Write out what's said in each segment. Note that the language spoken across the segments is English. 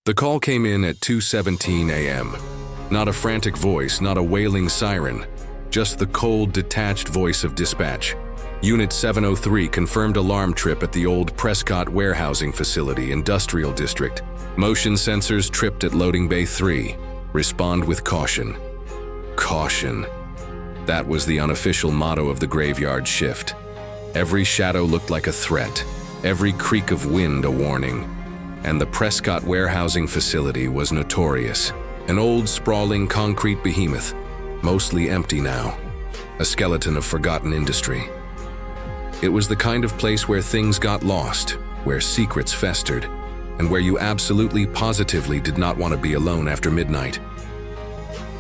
The call came in at 2:17 a.m. Not a frantic voice, not a wailing siren, just the cold, detached voice of dispatch. Unit 703 confirmed alarm trip at the old Prescott warehousing facility, industrial district. Motion sensors tripped at loading bay 3. Respond with caution. Caution. That was the unofficial motto of the graveyard shift. Every shadow looked like a threat, every creak of wind a warning. And the Prescott warehousing facility was notorious. An old, sprawling concrete behemoth, mostly empty now. A skeleton of forgotten industry. It was the kind of place where things got lost, where secrets festered, and where you absolutely positively did not want to be alone after midnight.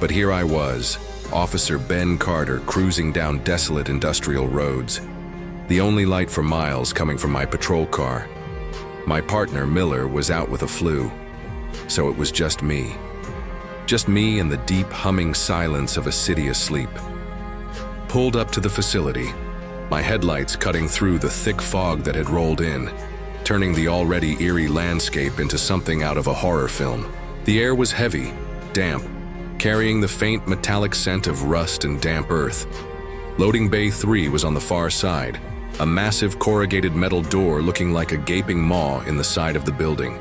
But here I was, Officer Ben Carter, cruising down desolate industrial roads, the only light for miles coming from my patrol car. My partner, Miller, was out with a flu, so it was just me. Just me and the deep humming silence of a city asleep. Pulled up to the facility, my headlights cutting through the thick fog that had rolled in, turning the already eerie landscape into something out of a horror film. The air was heavy, damp, carrying the faint metallic scent of rust and damp earth. Loading bay 3 was on the far side, a massive corrugated metal door looking like a gaping maw in the side of the building.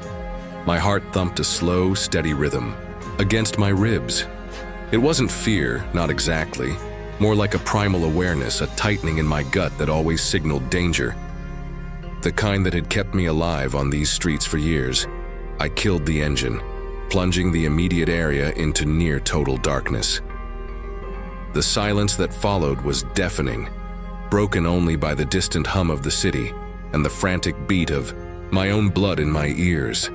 My heart thumped a slow, steady rhythm against my ribs. It wasn't fear, not exactly, more like a primal awareness, a tightening in my gut that always signaled danger. The kind that had kept me alive on these streets for years. I killed the engine, plunging the immediate area into near total darkness. The silence that followed was deafening, broken only by the distant hum of the city and the frantic beat of my own blood in my ears.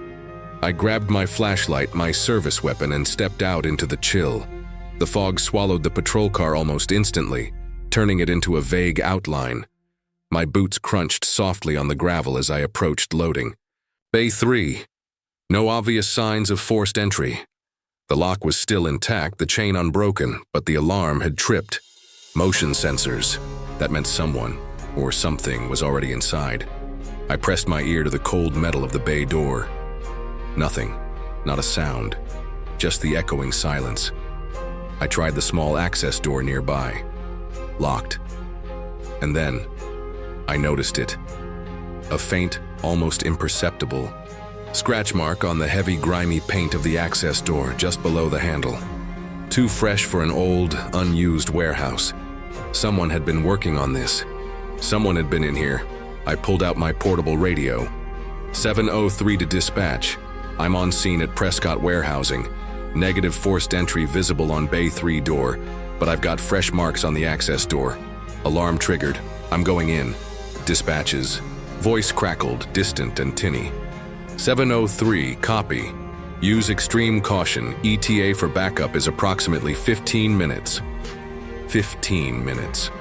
I grabbed my flashlight, my service weapon, and stepped out into the chill. The fog swallowed the patrol car almost instantly, turning it into a vague outline. My boots crunched softly on the gravel as I approached loading. Bay 3. No obvious signs of forced entry. The lock was still intact, the chain unbroken, but the alarm had tripped. Motion sensors. That meant someone, or something, was already inside. I pressed my ear to the cold metal of the bay door. Nothing. Not a sound. Just the echoing silence. I tried the small access door nearby. Locked. And then, I noticed it. A faint, almost imperceptible scratch mark on the heavy, grimy paint of the access door just below the handle. Too fresh for an old, unused warehouse. Someone had been working on this. Someone had been in here. I pulled out my portable radio. 703 to dispatch. I'm on scene at Prescott Warehousing. Negative forced entry visible on Bay 3 door, but I've got fresh marks on the access door. Alarm triggered. I'm going in. Dispatches. Voice crackled, distant and tinny. 703, copy. Use extreme caution. ETA for backup is approximately 15 minutes. 15 minutes.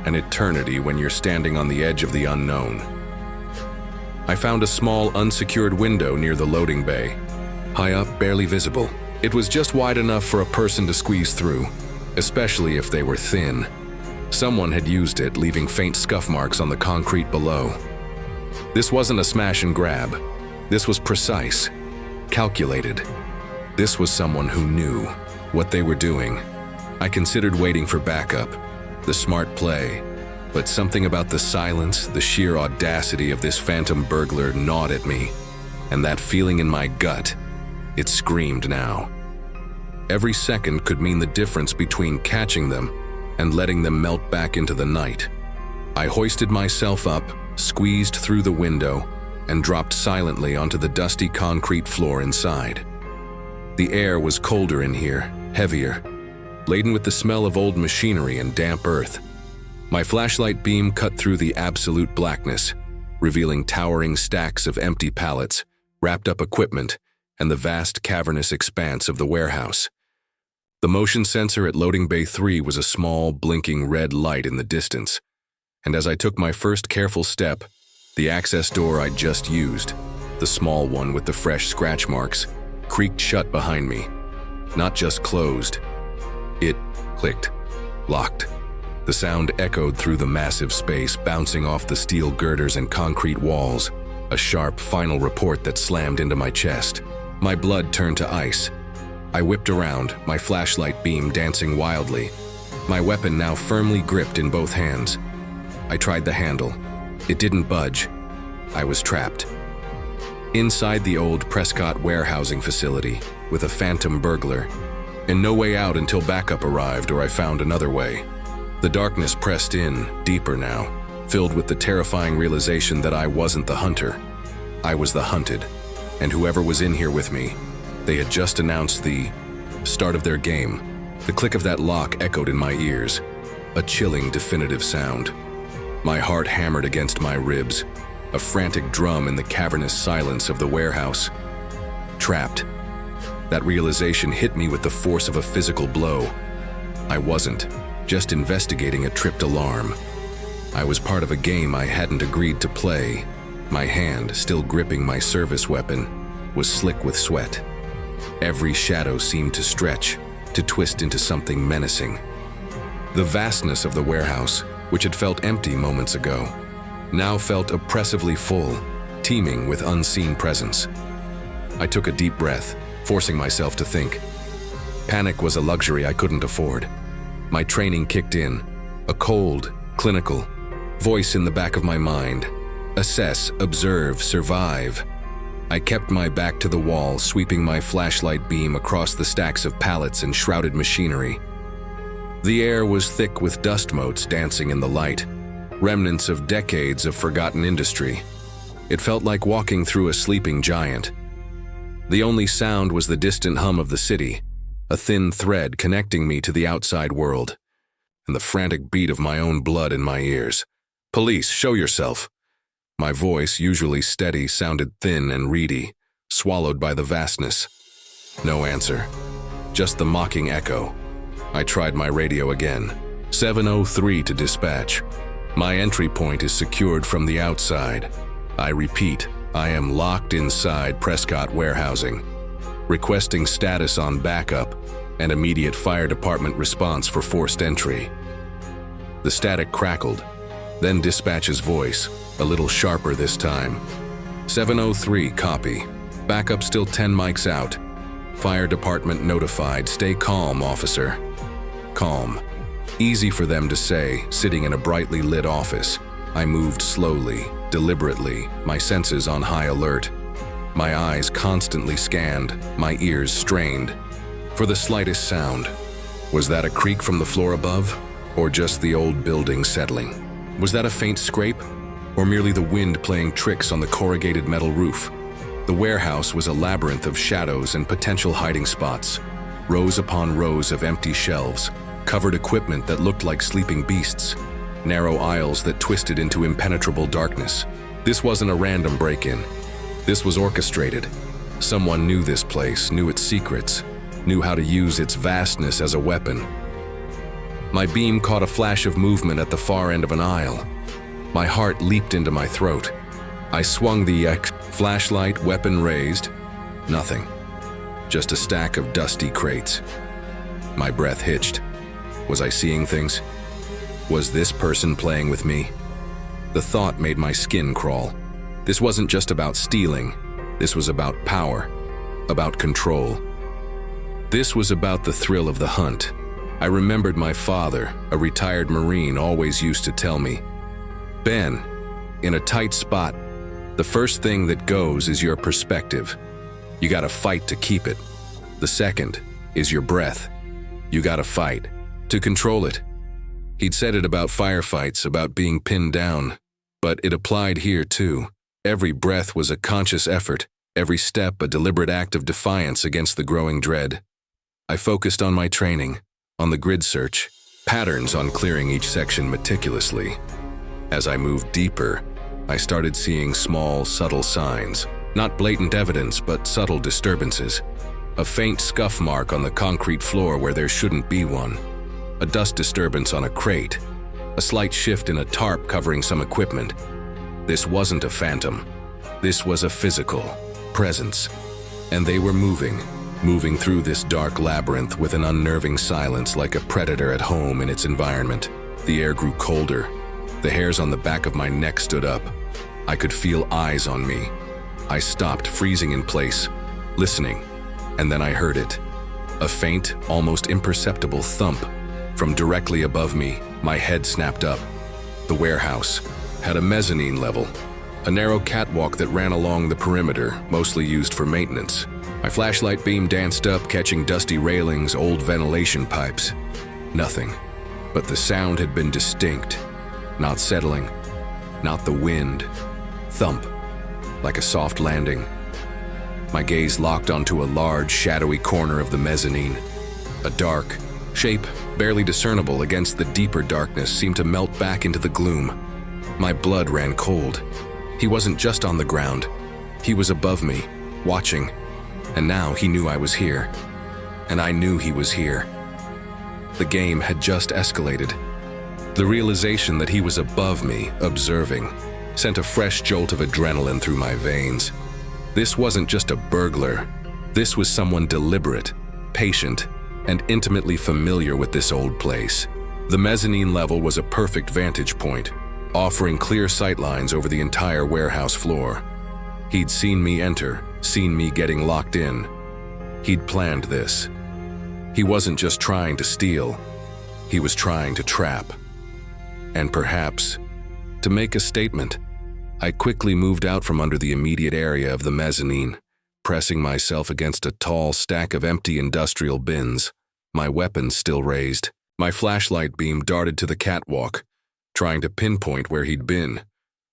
An eternity when you're standing on the edge of the unknown. I found a small, unsecured window near the loading bay. High up, barely visible. It was just wide enough for a person to squeeze through, especially if they were thin. Someone had used it, leaving faint scuff marks on the concrete below. This wasn't a smash and grab. This was precise, calculated. This was someone who knew what they were doing. I considered waiting for backup, the smart play, but something about the silence, the sheer audacity of this phantom burglar gnawed at me, and that feeling in my gut, it screamed now. Every second could mean the difference between catching them and letting them melt back into the night. I hoisted myself up, squeezed through the window, and dropped silently onto the dusty concrete floor inside. The air was colder in here, heavier, laden with the smell of old machinery and damp earth. My flashlight beam cut through the absolute blackness, revealing towering stacks of empty pallets, wrapped up equipment, and the vast cavernous expanse of the warehouse. The motion sensor at loading bay 3 was a small, blinking red light in the distance, and as I took my first careful step, the access door I'd just used, the small one with the fresh scratch marks, creaked shut behind me. Not just closed. It clicked, locked. The sound echoed through the massive space, bouncing off the steel girders and concrete walls, a sharp, final report that slammed into my chest. My blood turned to ice. I whipped around, my flashlight beam dancing wildly, my weapon now firmly gripped in both hands. I tried the handle. It didn't budge. I was trapped. Inside the old Prescott warehousing facility, with a phantom burglar, and no way out until backup arrived or I found another way. The darkness pressed in, deeper now, filled with the terrifying realization that I wasn't the hunter. I was the hunted, and whoever was in here with me, they had just announced the start of their game. The click of that lock echoed in my ears, a chilling, definitive sound. My heart hammered against my ribs, a frantic drum in the cavernous silence of the warehouse. Trapped. That realization hit me with the force of a physical blow. I wasn't just investigating a tripped alarm. I was part of a game I hadn't agreed to play. My hand, still gripping my service weapon, was slick with sweat. Every shadow seemed to stretch, to twist into something menacing. The vastness of the warehouse, which had felt empty moments ago, now felt oppressively full, teeming with unseen presence. I took a deep breath, forcing myself to think. Panic was a luxury I couldn't afford. My training kicked in, a cold, clinical voice in the back of my mind. Assess, observe, survive. I kept my back to the wall, sweeping my flashlight beam across the stacks of pallets and shrouded machinery. The air was thick with dust motes dancing in the light, remnants of decades of forgotten industry. It felt like walking through a sleeping giant. The only sound was the distant hum of the city, a thin thread connecting me to the outside world, and the frantic beat of my own blood in my ears. "Police, show yourself." My voice, usually steady, sounded thin and reedy, swallowed by the vastness. No answer, just the mocking echo. I tried my radio again. 703 to dispatch. My entry point is secured from the outside. I repeat, I am locked inside Prescott warehousing. Requesting status on backup and immediate fire department response for forced entry. The static crackled, then dispatch's voice, a little sharper this time. 703, copy. Backup still 10 mics out. Fire department notified. Stay calm, officer. Calm. Easy for them to say, sitting in a brightly lit office. I moved slowly, deliberately, my senses on high alert. My eyes constantly scanned, my ears strained, for the slightest sound. Was that a creak from the floor above, or just the old building settling? Was that a faint scrape, or merely the wind playing tricks on the corrugated metal roof? The warehouse was a labyrinth of shadows and potential hiding spots, rows upon rows of empty shelves, covered equipment that looked like sleeping beasts, narrow aisles that twisted into impenetrable darkness. This wasn't a random break-in. This was orchestrated. Someone knew this place, knew its secrets, knew how to use its vastness as a weapon. My beam caught a flash of movement at the far end of an aisle. My heart leaped into my throat. I swung the flashlight, weapon raised. Nothing. Just a stack of dusty crates. My breath hitched. Was I seeing things? Was this person playing with me? The thought made my skin crawl. This wasn't just about stealing. This was about power, about control. This was about the thrill of the hunt. I remembered my father, a retired Marine, always used to tell me, "Ben, in a tight spot, the first thing that goes is your perspective. You gotta fight to keep it. The second is your breath. You gotta fight to control it." He'd said it about firefights, about being pinned down, but it applied here too. Every breath was a conscious effort, every step a deliberate act of defiance against the growing dread. I focused on my training, on the grid search, patterns on clearing each section meticulously. As I moved deeper, I started seeing small, subtle signs, not blatant evidence, but subtle disturbances. A faint scuff mark on the concrete floor where there shouldn't be one. A dust disturbance on a crate. A slight shift in a tarp covering some equipment. This wasn't a phantom. This was a physical presence. And they were moving through this dark labyrinth with an unnerving silence like a predator at home in its environment. The air grew colder. The hairs on the back of my neck stood up. I could feel eyes on me. I stopped, freezing in place. listening, and then I heard it. A faint, almost imperceptible thump. From directly above me, my head snapped up. The warehouse had a mezzanine level, a narrow catwalk that ran along the perimeter, mostly used for maintenance. My flashlight beam danced up, catching dusty railings, old ventilation pipes. Nothing, but the sound had been distinct, not settling, not the wind. Thump, like a soft landing. My gaze locked onto a large, shadowy corner of the mezzanine. A dark shape, barely discernible against the deeper darkness, seemed to melt back into the gloom. My blood ran cold. He wasn't just on the ground. He was above me, watching. And now he knew I was here. And I knew he was here. The game had just escalated. The realization that he was above me, observing, sent a fresh jolt of adrenaline through my veins. This wasn't just a burglar. This was someone deliberate, patient, and intimately familiar with this old place. The mezzanine level was a perfect vantage point, offering clear sightlines over the entire warehouse floor. He'd seen me enter, seen me getting locked in. He'd planned this. He wasn't just trying to steal. He was trying to trap. And perhaps, to make a statement. I quickly moved out from under the immediate area of the mezzanine, pressing myself against a tall stack of empty industrial bins, my weapon still raised. My flashlight beam darted to the catwalk, trying to pinpoint where he'd been,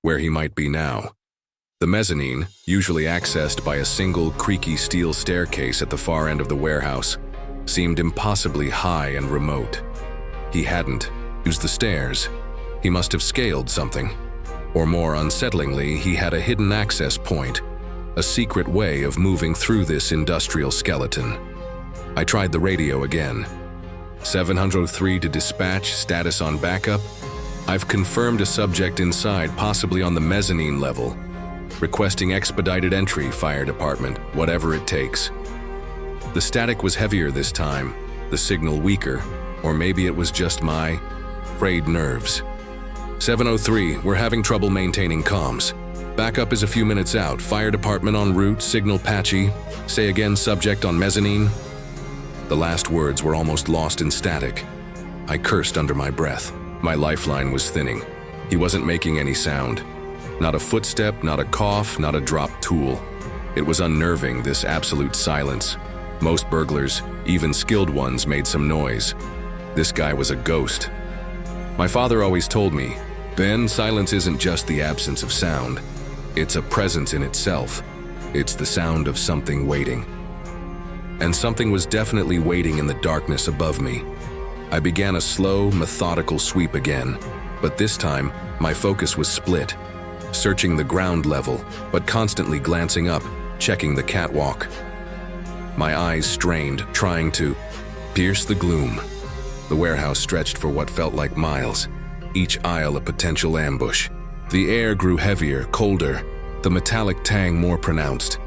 where he might be now. The mezzanine, usually accessed by a single creaky steel staircase at the far end of the warehouse, seemed impossibly high and remote. He hadn't used the stairs. He must have scaled something. Or more unsettlingly, he had a hidden access point, a secret way of moving through this industrial skeleton. I tried the radio again. 703 to dispatch, status on backup. I've confirmed a subject inside, possibly on the mezzanine level. Requesting expedited entry, fire department, whatever it takes. The static was heavier this time, the signal weaker, or maybe it was just my frayed nerves. 703, we're having trouble maintaining comms. Backup is a few minutes out. Fire department en route, signal patchy. Say again, subject on mezzanine. The last words were almost lost in static. I cursed under my breath. My lifeline was thinning. He wasn't making any sound. Not a footstep, not a cough, not a dropped tool. It was unnerving, this absolute silence. Most burglars, even skilled ones, made some noise. This guy was a ghost. My father always told me, Ben, silence isn't just the absence of sound. It's a presence in itself. It's the sound of something waiting. And something was definitely waiting in the darkness above me. I began a slow, methodical sweep again, but this time, my focus was split, searching the ground level, but constantly glancing up, checking the catwalk. My eyes strained, trying to pierce the gloom. The warehouse stretched for what felt like miles, each aisle a potential ambush. The air grew heavier, colder, the metallic tang more pronounced.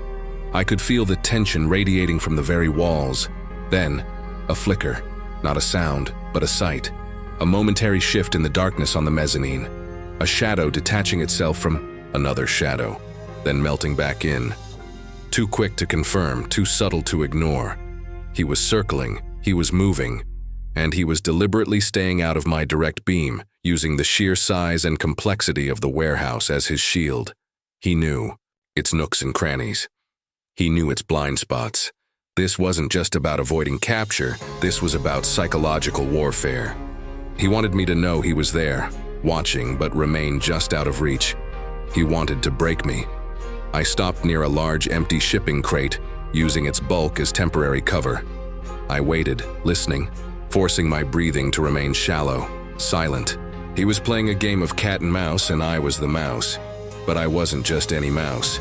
I could feel the tension radiating from the very walls. Then, a flicker, not a sound, but a sight. A momentary shift in the darkness on the mezzanine. A shadow detaching itself from another shadow, then melting back in. Too quick to confirm, too subtle to ignore. He was circling, he was moving, and he was deliberately staying out of my direct beam, using the sheer size and complexity of the warehouse as his shield. He knew its nooks and crannies. He knew its blind spots. This wasn't just about avoiding capture, this was about psychological warfare. He wanted me to know he was there, watching but remain just out of reach. He wanted to break me. I stopped near a large empty shipping crate, using its bulk as temporary cover. I waited, listening, forcing my breathing to remain shallow, silent. He was playing a game of cat and mouse, and I was the mouse. But I wasn't just any mouse.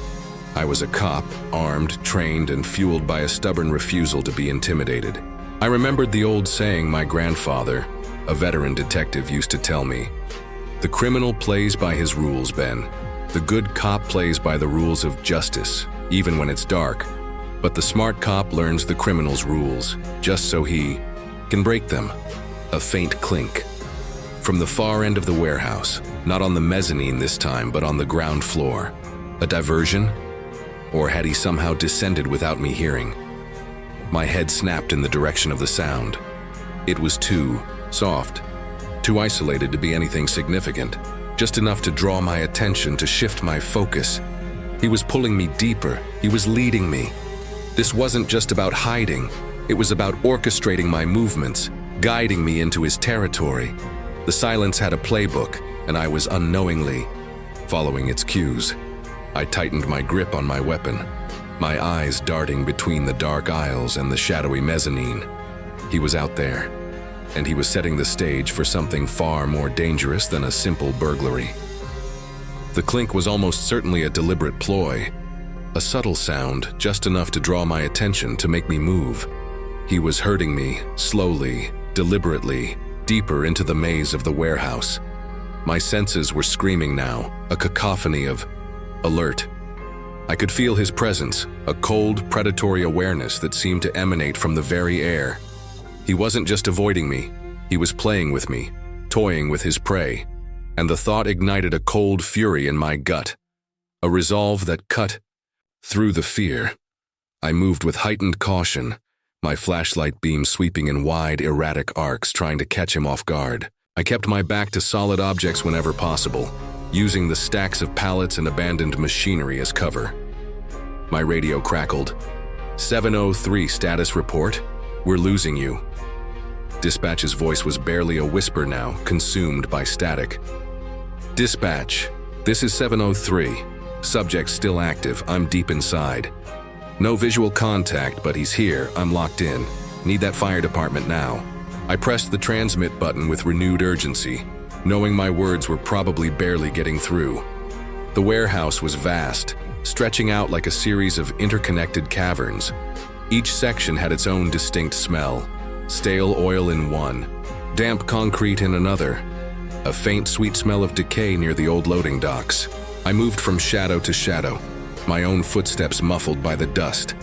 I was a cop, armed, trained, and fueled by a stubborn refusal to be intimidated. I remembered the old saying my grandfather, a veteran detective, used to tell me. The criminal plays by his rules, Ben. The good cop plays by the rules of justice, even when it's dark. But the smart cop learns the criminal's rules, just so he can break them. A faint clink. From the far end of the warehouse, not on the mezzanine this time, but on the ground floor. A diversion? Or had he somehow descended without me hearing? My head snapped in the direction of the sound. It was too soft, too isolated to be anything significant, just enough to draw my attention, to shift my focus. He was pulling me deeper. He was leading me. This wasn't just about hiding. It was about orchestrating my movements, guiding me into his territory. The silence had a playbook, and I was unknowingly following its cues. I tightened my grip on my weapon, my eyes darting between the dark aisles and the shadowy mezzanine. He was out there, and he was setting the stage for something far more dangerous than a simple burglary. The clink was almost certainly a deliberate ploy, a subtle sound just enough to draw my attention, to make me move. He was herding me, slowly, deliberately, deeper into the maze of the warehouse. My senses were screaming now, a cacophony of alert. I could feel his presence, a cold, predatory awareness that seemed to emanate from the very air. He wasn't just avoiding me, he was playing with me, toying with his prey, and the thought ignited a cold fury in my gut, a resolve that cut through the fear. I moved with heightened caution, my flashlight beam sweeping in wide, erratic arcs, trying to catch him off guard. I kept my back to solid objects whenever possible, using the stacks of pallets and abandoned machinery as cover. My radio crackled. 703 status report. We're losing you. Dispatch's voice was barely a whisper now, consumed by static. Dispatch, this is 703. Subject still active. I'm deep inside. No visual contact, but he's here. I'm locked in. Need that fire department now. I pressed the transmit button with renewed urgency, knowing my words were probably barely getting through. The warehouse was vast, stretching out like a series of interconnected caverns. Each section had its own distinct smell. Stale oil in one, damp concrete in another, a faint sweet smell of decay near the old loading docks. I moved from shadow to shadow, my own footsteps muffled by the dust.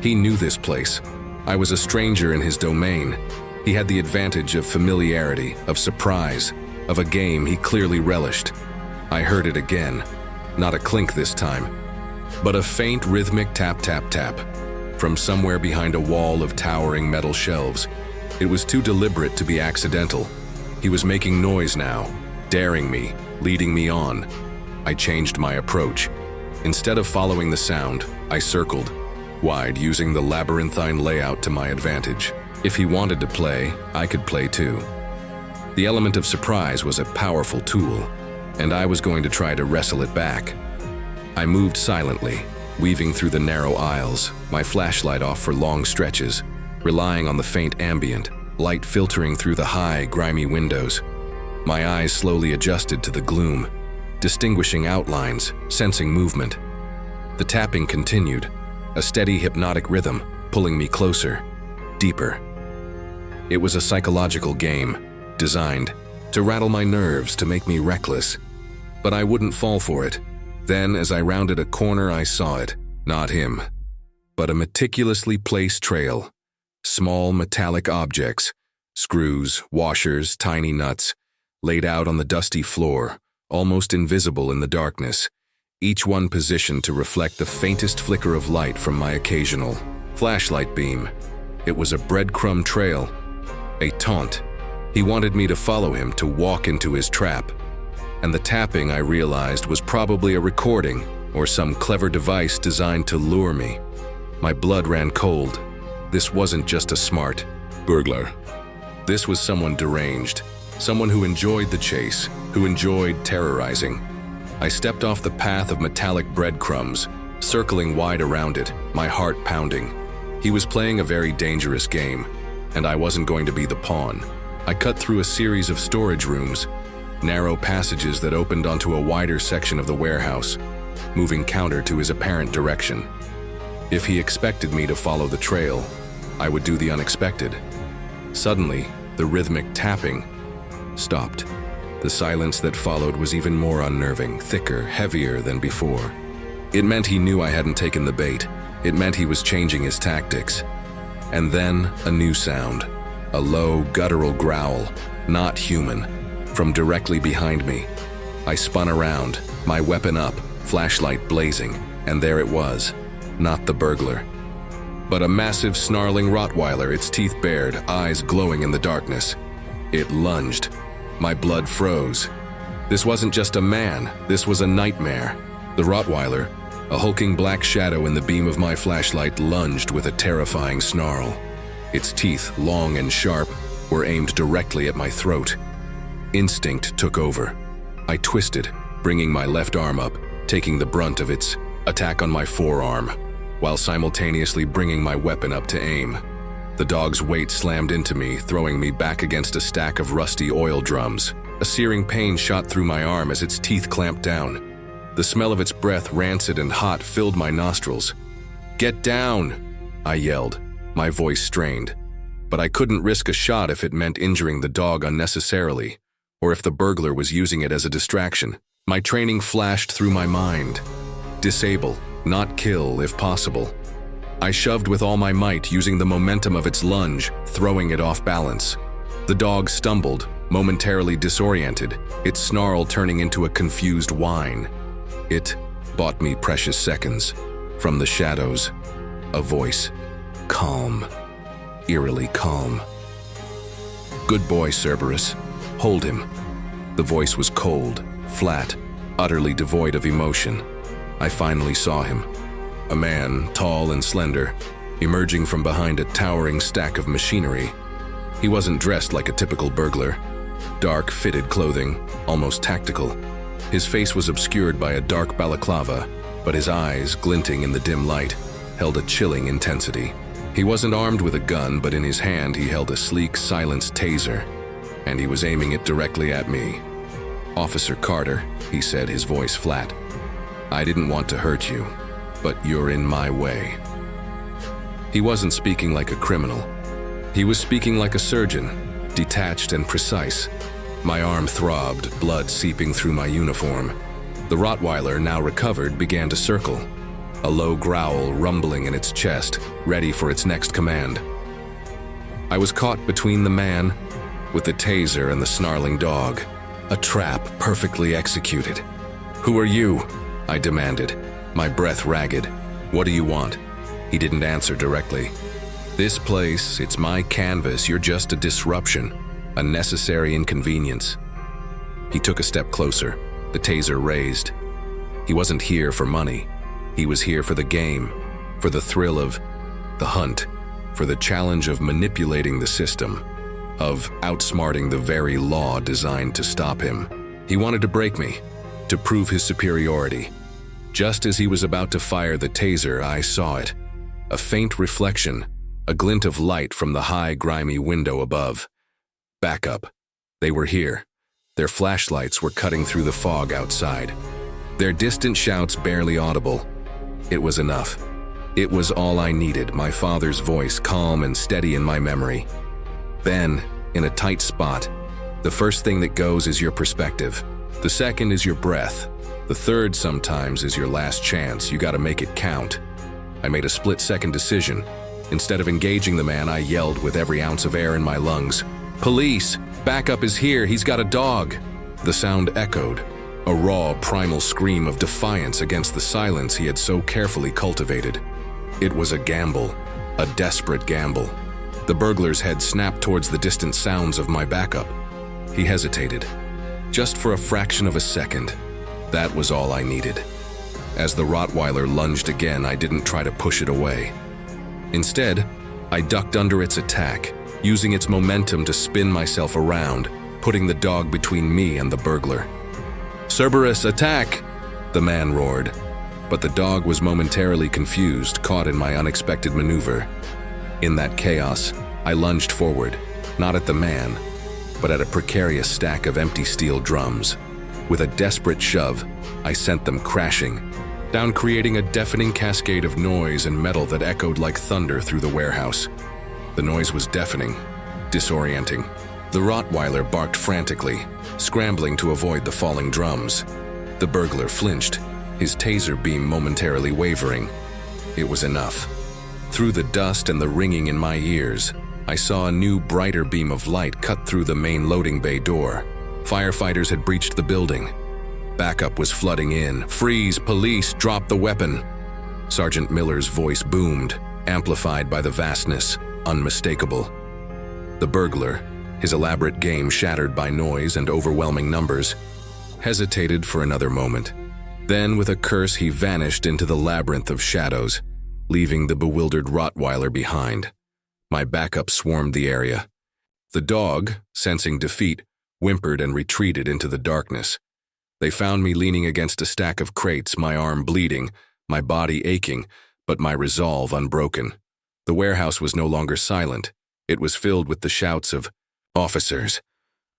He knew this place. I was a stranger in his domain. He had the advantage of familiarity, of surprise, of a game he clearly relished. I heard it again. Not a clink this time, but a faint rhythmic tap, tap, tap, from somewhere behind a wall of towering metal shelves. It was too deliberate to be accidental. He was making noise now, daring me, leading me on. I changed my approach. Instead of following the sound, I circled, wide, using the labyrinthine layout to my advantage. If he wanted to play, I could play too. The element of surprise was a powerful tool, and I was going to try to wrestle it back. I moved silently, weaving through the narrow aisles, my flashlight off for long stretches, relying on the faint ambient, light filtering through the high, grimy windows. My eyes slowly adjusted to the gloom, distinguishing outlines, sensing movement. The tapping continued, a steady hypnotic rhythm, pulling me closer, deeper. It was a psychological game, designed to rattle my nerves, to make me reckless. But I wouldn't fall for it. Then, as I rounded a corner, I saw it. Not him, but a meticulously placed trail. Small metallic objects, screws, washers, tiny nuts, laid out on the dusty floor, almost invisible in the darkness, each one positioned to reflect the faintest flicker of light from my occasional flashlight beam. It was a breadcrumb trail, a taunt. He wanted me to follow him, to walk into his trap. And the tapping, I realized, was probably a recording or some clever device designed to lure me. My blood ran cold. This wasn't just a smart burglar. This was someone deranged, someone who enjoyed the chase, who enjoyed terrorizing. I stepped off the path of metallic breadcrumbs, circling wide around it, my heart pounding. He was playing a very dangerous game, and I wasn't going to be the pawn. I cut through a series of storage rooms, narrow passages that opened onto a wider section of the warehouse, moving counter to his apparent direction. If he expected me to follow the trail, I would do the unexpected. Suddenly, the rhythmic tapping stopped. The silence that followed was even more unnerving, thicker, heavier than before. It meant he knew I hadn't taken the bait. It meant he was changing his tactics. And then a new sound, a low, guttural growl, not human, from directly behind me. I spun around, my weapon up, flashlight blazing, and there it was, not the burglar, but a massive snarling Rottweiler, its teeth bared, eyes glowing in the darkness. It lunged. My blood froze. This wasn't just a man, this was a nightmare. The Rottweiler, a hulking black shadow in the beam of my flashlight, lunged with a terrifying snarl. Its teeth, long and sharp, were aimed directly at my throat. Instinct took over. I twisted, bringing my left arm up, taking the brunt of its attack on my forearm, while simultaneously bringing my weapon up to aim. The dog's weight slammed into me, throwing me back against a stack of rusty oil drums. A searing pain shot through my arm as its teeth clamped down. The smell of its breath, rancid and hot, filled my nostrils. "Get down!" I yelled, my voice strained. But I couldn't risk a shot if it meant injuring the dog unnecessarily, or if the burglar was using it as a distraction. My training flashed through my mind. Disable, not kill if possible. I shoved with all my might, using the momentum of its lunge, throwing it off balance. The dog stumbled, momentarily disoriented, its snarl turning into a confused whine. It bought me precious seconds. From the shadows, a voice. Calm. Eerily calm. "Good boy, Cerberus. Hold him." The voice was cold, flat, utterly devoid of emotion. I finally saw him. A man, tall and slender, emerging from behind a towering stack of machinery. He wasn't dressed like a typical burglar. Dark, fitted clothing, almost tactical. His face was obscured by a dark balaclava, but his eyes, glinting in the dim light, held a chilling intensity. He wasn't armed with a gun, but in his hand he held a sleek, silenced taser, and he was aiming it directly at me. "Officer Carter," he said, his voice flat. "I didn't want to hurt you, but you're in my way." He wasn't speaking like a criminal. He was speaking like a surgeon, detached and precise. My arm throbbed, blood seeping through my uniform. The Rottweiler, now recovered, began to circle, a low growl rumbling in its chest, ready for its next command. I was caught between the man with the taser and the snarling dog. A trap perfectly executed. "Who are you?" I demanded, my breath ragged. "What do you want?" He didn't answer directly. "This place, it's my canvas. You're just a disruption, a necessary inconvenience." He took a step closer, the taser raised. He wasn't here for money. He was here for the game, for the thrill of the hunt, for the challenge of manipulating the system, of outsmarting the very law designed to stop him. He wanted to break me, to prove his superiority. Just as he was about to fire the taser, I saw it. A faint reflection, a glint of light from the high, grimy window above. Backup. They were here. Their flashlights were cutting through the fog outside. Their distant shouts barely audible. It was enough. It was all I needed, my father's voice, calm and steady in my memory. Then, in a tight spot, the first thing that goes is your perspective. The second is your breath. The third sometimes is your last chance. You gotta make it count. I made a split-second decision. Instead of engaging the man, I yelled with every ounce of air in my lungs. "Police! Backup is here! He's got a dog!" The sound echoed, a raw, primal scream of defiance against the silence he had so carefully cultivated. It was a gamble, a desperate gamble. The burglar's head snapped towards the distant sounds of my backup. He hesitated, just for a fraction of a second. That was all I needed. As the Rottweiler lunged again, I didn't try to push it away. Instead, I ducked under its attack, using its momentum to spin myself around, putting the dog between me and the burglar. "Cerberus, attack!" the man roared. But the dog was momentarily confused, caught in my unexpected maneuver. In that chaos, I lunged forward, not at the man, but at a precarious stack of empty steel drums. With a desperate shove, I sent them crashing down, creating a deafening cascade of noise and metal that echoed like thunder through the warehouse. The noise was deafening, disorienting. The Rottweiler barked frantically, scrambling to avoid the falling drums. The burglar flinched, his taser beam momentarily wavering. It was enough. Through the dust and the ringing in my ears, I saw a new, brighter beam of light cut through the main loading bay door. Firefighters had breached the building. Backup was flooding in. "Freeze! Police! Drop the weapon!" Sergeant Miller's voice boomed, amplified by the vastness, unmistakable. The burglar, his elaborate game shattered by noise and overwhelming numbers, hesitated for another moment. Then, with a curse, he vanished into the labyrinth of shadows, leaving the bewildered Rottweiler behind. My backup swarmed the area. The dog, sensing defeat, whimpered and retreated into the darkness. They found me leaning against a stack of crates, my arm bleeding, my body aching, but my resolve unbroken. The warehouse was no longer silent. It was filled with the shouts of officers,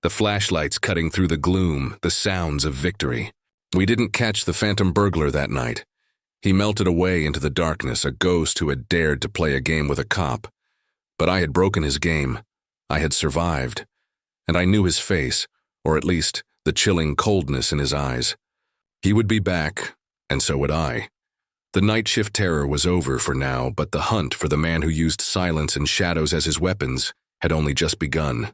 the flashlights cutting through the gloom, the sounds of victory. We didn't catch the phantom burglar that night. He melted away into the darkness, a ghost who had dared to play a game with a cop. But I had broken his game. I had survived. And I knew his face, or at least the chilling coldness in his eyes. He would be back, and so would I. The night shift terror was over for now, but the hunt for the man who used silence and shadows as his weapons had only just begun.